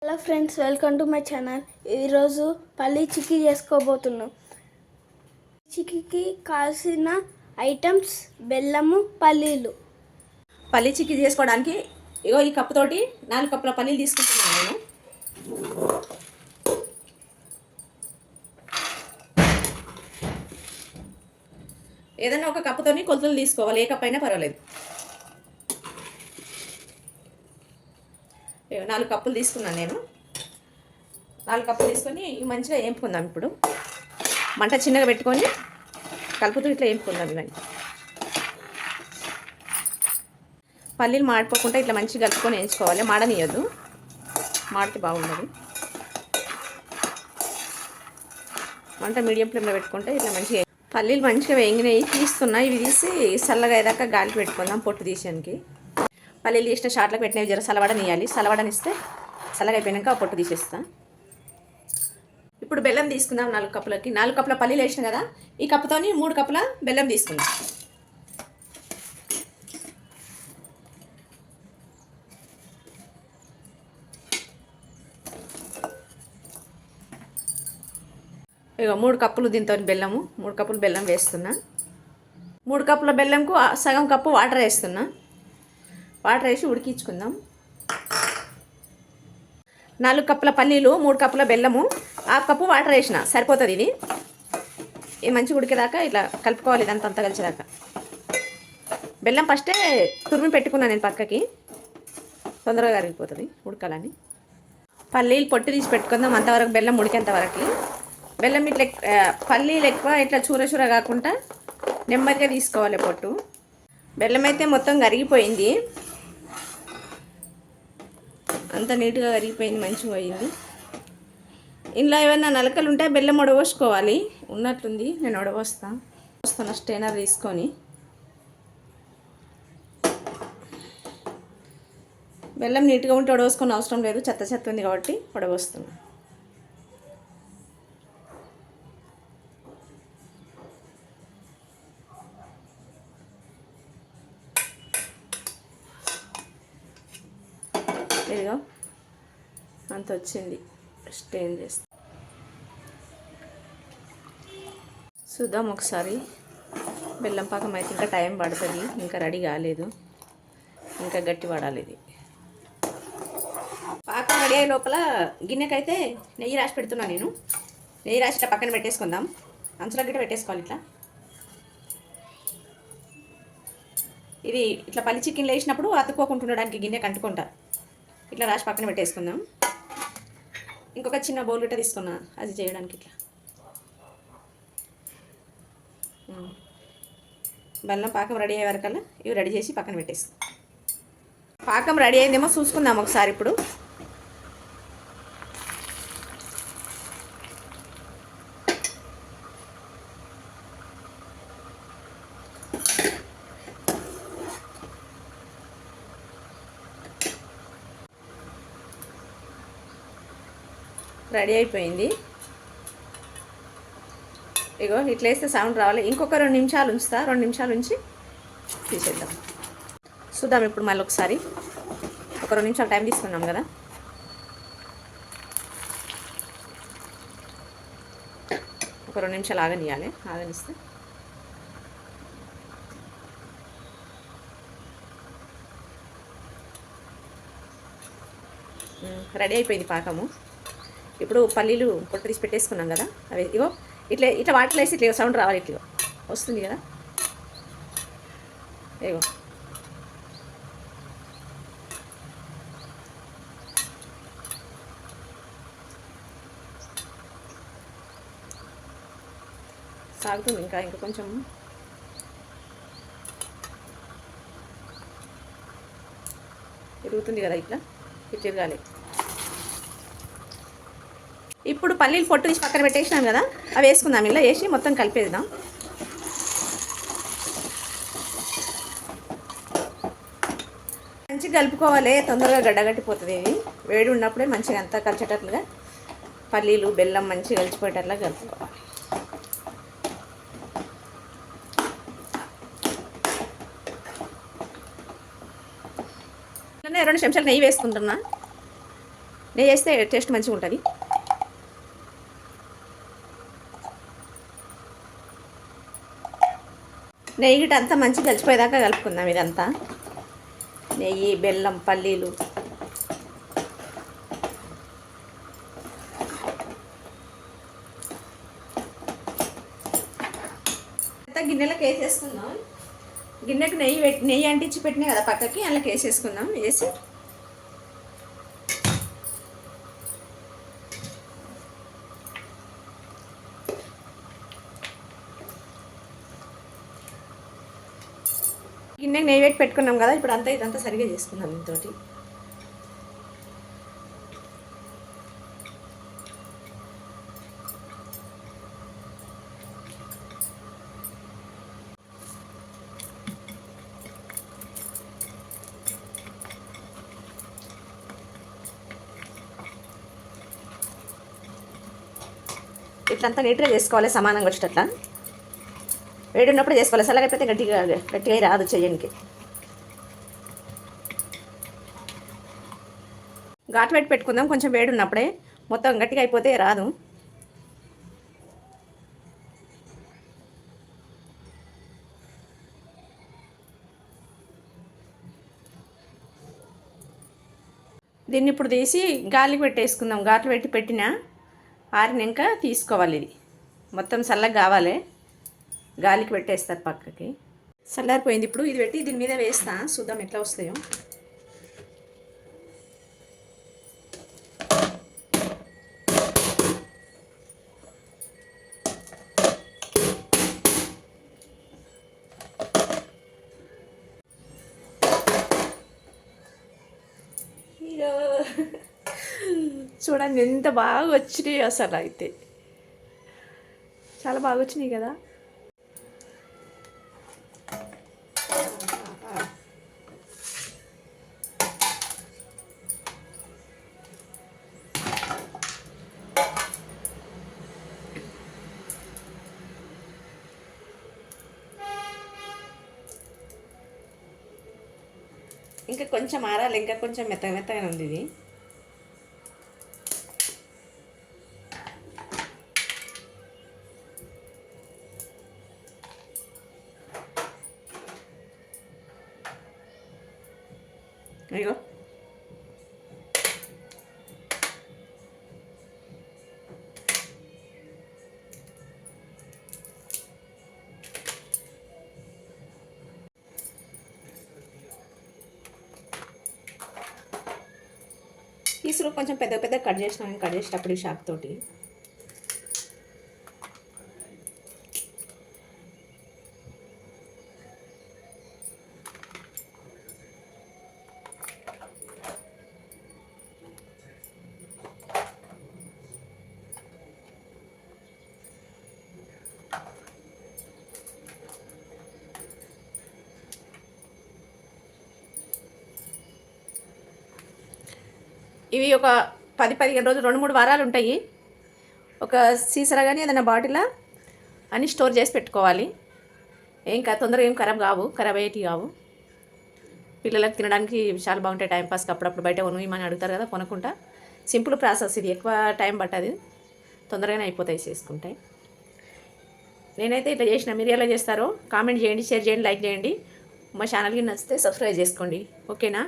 Hello friends, welcome to my channel. ఈరోజు పల్లీ చిక్కీ చేసుకోబోతున్నాం. చిక్కీకి కావాల్సిన ఐటమ్స్ బెల్లము, పల్లీలు. పల్లీ చిక్కీ చేసుకోవడానికి ఇగో ఈ కప్పుతోటి 4 కప్పుల పల్లీలు తీసుకుంటున్నాను నేను. ఏదైనా ఒక కప్పుతోని కొలతలు తీసుకోవాలి, ఏ కప్ అయినా పర్వాలేదు. 4 కప్పులు తీసుకున్నాను నేను. 4 కప్పులు తీసుకొని మంచిగా వేపుకుందాం. ఇప్పుడు మంట చిన్నగా పెట్టుకొని కలుపుతూ ఇట్లా వేపుకుందాం. ఇవన్నీ పల్లీలు మాడిపోకుండా ఇట్లా మంచిగా కలుపుకొని వేయించుకోవాలి. మాడనియద్దు, మాడితే బాగుండదు. మంట మీడియం ఫ్లేమ్లో పెట్టుకుంటే ఇట్లా మంచిగా పల్లీలు మంచిగా వేగినాయి. తీస్తున్నా, ఇవి తీసి చల్లగా అయ్యాక గాలి పెట్టుకుందాం పొట్టు తీసానికి. పల్లీలు తీసిన షార్ట్లకు పెట్టినవి జర సలవడనియాలి. సలవడనిస్తే చల్లగా అయిపోయాక పొట్టు తీసేస్తా. ఇప్పుడు బెల్లం తీసుకుందాం. 4 కప్పులకి 4 కప్పుల పల్లీలు వేసిన కదా, ఈ కప్పుతోని 3 కప్పుల బెల్లం తీసుకుందాం. ఇక 3 కప్పులు దీంతో బెల్లము, 3 కప్పులు బెల్లం వేస్తున్నా. 3 కప్పుల బెల్లంకు సగం కప్పు వాటర్ వేస్తున్నా. వాటర్ వేసి ఉడికించుకుందాం. 4 కప్పుల పల్లీలు, 3 కప్పుల బెల్లము, 1/2 కప్పు వాటర్ వేసిన సరిపోతుంది. ఇది మంచిగా ఉడికేదాకా ఇట్లా కలుపుకోవాలి. ఇదంతా అంతా కలిసేదాకా. బెల్లం ఫస్టే తురిమి పెట్టుకున్నాను నేను పక్కకి, తొందరగా కరిగిపోతుంది ఉడకాలని. పల్లీలు పొట్టు తీసి పెట్టుకుందాం. అంతవరకు బెల్లం ఉడికేంతవరకు. బెల్లం ఇట్లా పల్లీలు ఎక్కువ ఇట్లా చూర కాకుండా నెమ్మదిగా తీసుకోవాలి పొట్టు. బెల్లం అయితే మొత్తం కరిగిపోయింది, అంత నీట్గా కరిగిపోయింది, మంచిగా అయింది. ఇంట్లో ఏమైనా నలకలు ఉంటే బెల్లం వడవోసుకోవాలి. ఉన్నట్లుంది, నేను వస్తున్నా స్టెయినర్ తీసుకొని. బెల్లం నీట్గా ఉంటే వడవోసుకొని అవసరం లేదు, చెత్త ఉంది కాబట్టి వడవోస్తున్నా. ఇదిగో అంత వచ్చింది. స్టెయిన్ చేస్తా చూద్దాం ఒకసారి. బెల్లం పాకం అయితే ఇంకా టైం పడుతుంది, ఇంకా రెడీ కాలేదు, ఇంకా గట్టి పడాలి. ఇది పాకం రెడీ అయ్యే లోపల గిన్నెకైతే నెయ్యి రాసి పెడుతున్నా నేను. నెయ్యి రాసి ఇట్లా పక్కన పెట్టేసుకుందాం. అంచులో గిట్ట పెట్టేసుకోవాలి ఇట్లా. ఇది ఇట్లా పల్లి చికెన్లు వేసినప్పుడు అతుక్కోకుంటుండడానికి గిన్నెకి అంటుకుంటా. ఇట్లా రాసి పక్కన పెట్టేసుకుందాం. ఇంకొక చిన్న బౌల్ గిట్ట తీసుకున్నా అది చేయడానికి. ఇట్లా బెల్లం పాకం రెడీ అయ్యే వరకల్లా ఇవి రెడీ చేసి పక్కన పెట్టేస్తాం. పాకం రెడీ అయిందేమో చూసుకుందాం ఒకసారి. ఇప్పుడు రెడీ అయిపోయింది. ఇగో ఇట్లా వేస్తే సౌండ్ రావాలి. ఇంకొక 2 నిమిషాలు ఉంచుతా. 2 నిమిషాలు ఉంచి తీసేద్దాం. చూద్దాం ఇప్పుడు మళ్ళీ ఒకసారి. ఒక 2 నిమిషాలు టైం తీసుకున్నాం కదా. ఒక 2 నిమిషాలు ఆగనియాలి. ఆగనిస్తే రెడీ అయిపోయింది పాకము. ఇప్పుడు పల్లీలు పొట్టు తీసి పెట్టేసుకున్నాం కదా, అవి ఇగో ఇట్లా వాటిలో వేసి ఇట్లా సౌండ్ రావాలి. ఇట్లా వస్తుంది కదా. ఇగో సాగుతుంది. ఇంకా కొంచెం తిరుగుతుంది కదా, ఇట్లా తిరగాలి. ఇప్పుడు పల్లీలు పొట్టు తీసి పక్కన పెట్టేసినాం కదా, అవి వేసుకుందాం. ఇలా వేసి మొత్తం కలిపేద్దాం. మంచిగా కలుపుకోవాలి, తొందరగా గడ్డగట్టిపోతుంది. ఇవి వేడి ఉన్నప్పుడే మంచిగా అంతా కలిసేటట్లుగా పల్లీలు బెల్లం మంచిగా కలిసిపోయేటట్లా కలుపుకోవాలి. 2 చెంచాలు నెయ్యి వేసుకుంటున్నా. నెయ్యి వేస్తే టేస్ట్ మంచిగా ఉంటుంది. నెయ్యి గిట్ట అంతా మంచిగా కలిసిపోయేదాకా కలుపుకుందాం. ఇదంతా నెయ్యి, బెల్లం, పల్లీలు అంతా గిన్నెలకు వేసేసుకుందాం. గిన్నెకు నెయ్యి అంటించి పెట్టినా కదా పక్కకి, అందులోకి వేసేసుకుందాం. వేసి గిన్నెకి నెయ్యి పెట్టి పెట్టుకున్నాం కదా, ఇప్పుడు అంతా ఇదంతా సరిగా చేసుకుందాం దీంతో. ఇట్లంతా నీట్గా చేసుకోవాలి, సమానంగా వచ్చేటట్లా. వేడి ఉన్నప్పుడు చేసుకోవాలి, చల్లగైపోతే గట్టిగా రాదు చెయ్యనికి. ఘాటు పెట్టి పెట్టుకుందాం కొంచెం వేడి ఉన్నప్పుడే, మొత్తం గట్టిగా అయిపోతే రాదు. దీన్ని ఇప్పుడు తీసి గాలికి పెట్టేసుకుందాం. ఘాట్లు పెట్టినా ఆరినాక తీసుకోవాలి. ఇది మొత్తం చల్లగా కావాలి, గాలికి పెట్టేస్తారు పక్కకి. చల్లారిపోయింది. ఇప్పుడు ఇది పెట్టి దీని మీద వేస్తా, చూద్దాం ఎట్లా వస్తాయో. చూడండి ఎంత బాగా వచ్చినాయి అసలు. అయితే చాలా బాగా వచ్చినాయి కదా. ఇంకా కొంచెం ఆరాలి, ఇంకా కొంచెం మెత్తగానే ఉంది ఇది. అయ్యో పీసులు కొంచెం పెద్ద కట్ చేసేటప్పుడు ఈ షాప్ తోటి. ఇవి ఒక 10-15 రోజులు, 2-3 వారాలు ఉంటాయి. ఒక సీసరా కానీ ఏదైనా బాటిలా అన్నీ స్టోర్ చేసి పెట్టుకోవాలి. తొందరగా ఏం ఖరాబ్ అయ్యేటి కావు. పిల్లలకు తినడానికి చాలా బాగుంటాయి. టైంపాస్కి అప్పుడప్పుడు బయట కొనుమని అడుగుతారు కదా, కొనుక్కుంటా. సింపుల్ ప్రాసెస్ ఇది, ఎక్కువ టైం పట్టదు, తొందరగానే అయిపోతాయి చేసుకుంటాయి. నేనైతే ఇట్లా చేసిన, మీరు ఎలా చేస్తారో కామెంట్ చేయండి, షేర్ చేయండి, లైక్ చేయండి. మా ఛానల్కి నచ్చితే సబ్స్క్రైబ్ చేసుకోండి. ఓకేనా?